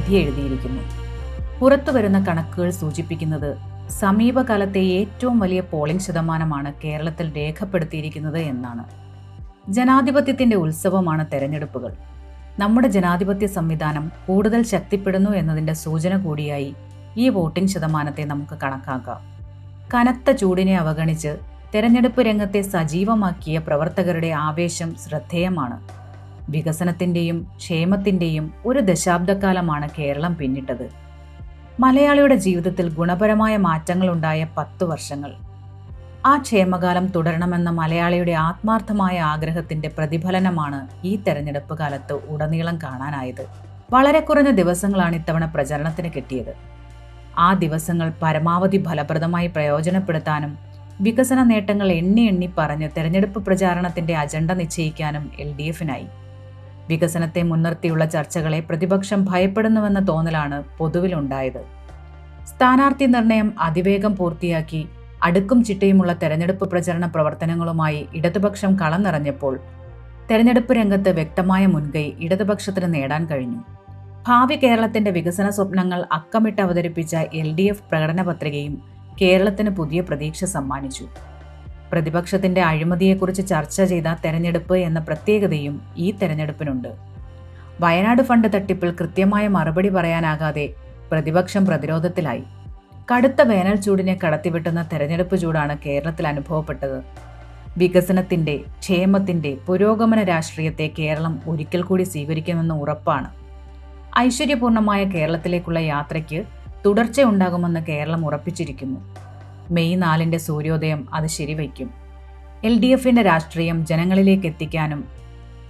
വിധി എഴുതിയിരിക്കുന്നു. പുറത്തുവരുന്ന കണക്കുകൾ സൂചിപ്പിക്കുന്നത് സമീപകാലത്തെ ഏറ്റവും വലിയ പോളിംഗ് ശതമാനമാണ് കേരളത്തിൽ രേഖപ്പെടുത്തിയിരിക്കുന്നത് എന്നാണ്. ജനാധിപത്യത്തിന്റെ ഉത്സവമാണ് തെരഞ്ഞെടുപ്പുകൾ. നമ്മുടെ ജനാധിപത്യ സംവിധാനം കൂടുതൽ ശക്തിപ്പെടുന്നു എന്നതിന്റെ സൂചന കൂടിയായി ഈ വോട്ടിംഗ് ശതമാനത്തെ നമുക്ക് കണക്കാക്കാം. കനത്ത ചൂടിനെ അവഗണിച്ച് തെരഞ്ഞെടുപ്പ് രംഗത്തെ സജീവമാക്കിയ പ്രവർത്തകരുടെ ആവേശം ശ്രദ്ധേയമാണ്. വികസനത്തിന്റെയും ക്ഷേമത്തിന്റെയും ഒരു ദശാബ്ദക്കാലമാണ് കേരളം പിന്നിട്ടത്. മലയാളിയുടെ ജീവിതത്തിൽ ഗുണപരമായ മാറ്റങ്ങളുണ്ടായ 10 വർഷങ്ങൾ. ആ ക്ഷേമകാലം തുടരണമെന്ന മലയാളിയുടെ ആത്മാർത്ഥമായ ആഗ്രഹത്തിന്റെ പ്രതിഫലനമാണ് ഈ തെരഞ്ഞെടുപ്പ് കാലത്ത് ഉടനീളം കാണാനായത്. വളരെ കുറഞ്ഞ ദിവസങ്ങളാണ് ഇത്തവണ പ്രചരണത്തിന് കിട്ടിയത്. ആ ദിവസങ്ങൾ പരമാവധി ഫലപ്രദമായി പ്രയോജനപ്പെടുത്താനും വികസന നേട്ടങ്ങൾ എണ്ണി പറഞ്ഞ് തെരഞ്ഞെടുപ്പ് പ്രചാരണത്തിന്റെ അജണ്ട നിശ്ചയിക്കാനും LDF-നായി. വികസനത്തെ മുൻനിർത്തിയുള്ള ചർച്ചകളെ പ്രതിപക്ഷം ഭയപ്പെടുന്നുവെന്ന തോന്നലാണ് പൊതുവിലുണ്ടായത്. സ്ഥാനാർത്ഥി നിർണയം അതിവേഗം പൂർത്തിയാക്കി അടുക്കും ചിട്ടയുമുള്ള തെരഞ്ഞെടുപ്പ് പ്രചരണ പ്രവർത്തനങ്ങളുമായി ഇടതുപക്ഷം കളം നിറഞ്ഞപ്പോൾ തെരഞ്ഞെടുപ്പ് രംഗത്ത് വ്യക്തമായ മുൻകൈ ഇടതുപക്ഷത്തിന് നേടാൻ കഴിഞ്ഞു. ഭാവി കേരളത്തിന്റെ വികസന സ്വപ്നങ്ങൾ അക്കമിട്ട് അവതരിപ്പിച്ച LDF പ്രകടന പത്രികയും കേരളത്തിന് പുതിയ പ്രതീക്ഷ സമ്മാനിച്ചു. പ്രതിപക്ഷത്തിന്റെ അഴിമതിയെക്കുറിച്ച് ചർച്ച ചെയ്ത തെരഞ്ഞെടുപ്പ് എന്ന പ്രത്യേകതയും ഈ തെരഞ്ഞെടുപ്പിനുണ്ട്. വയനാട് ഫണ്ട് തട്ടിപ്പിൽ കൃത്യമായ മറുപടി പറയാനാകാതെ പ്രതിപക്ഷം പ്രതിരോധത്തിലായി. കടുത്ത വേനൽ ചൂടിനെ കടത്തിവെട്ടുന്ന തെരഞ്ഞെടുപ്പ് ചൂടാണ് കേരളത്തിൽ അനുഭവപ്പെട്ടത്. വികസനത്തിന്റെ, ക്ഷേമത്തിന്റെ, പുരോഗമന രാഷ്ട്രീയത്തെ കേരളം ഒരിക്കൽ കൂടി സ്വീകരിക്കുമെന്ന് ഉറപ്പാണ്. ഐശ്വര്യപൂർണമായ കേരളത്തിലേക്കുള്ള യാത്രയ്ക്ക് തുടർച്ചയുണ്ടാകുമെന്ന് കേരളം ഉറപ്പിച്ചിരിക്കുന്നു. മെയ് 4 സൂര്യോദയം അത് ശരിവയ്ക്കും. LDF-ന്റെ രാഷ്ട്രീയം ജനങ്ങളിലേക്ക് എത്തിക്കാനും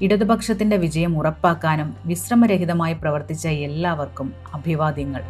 ഇടതുപക്ഷത്തിന്റെ വിജയം ഉറപ്പാക്കാനും വിശ്രമരഹിതമായി പ്രവർത്തിച്ച എല്ലാവർക്കും അഭിവാദ്യങ്ങൾ.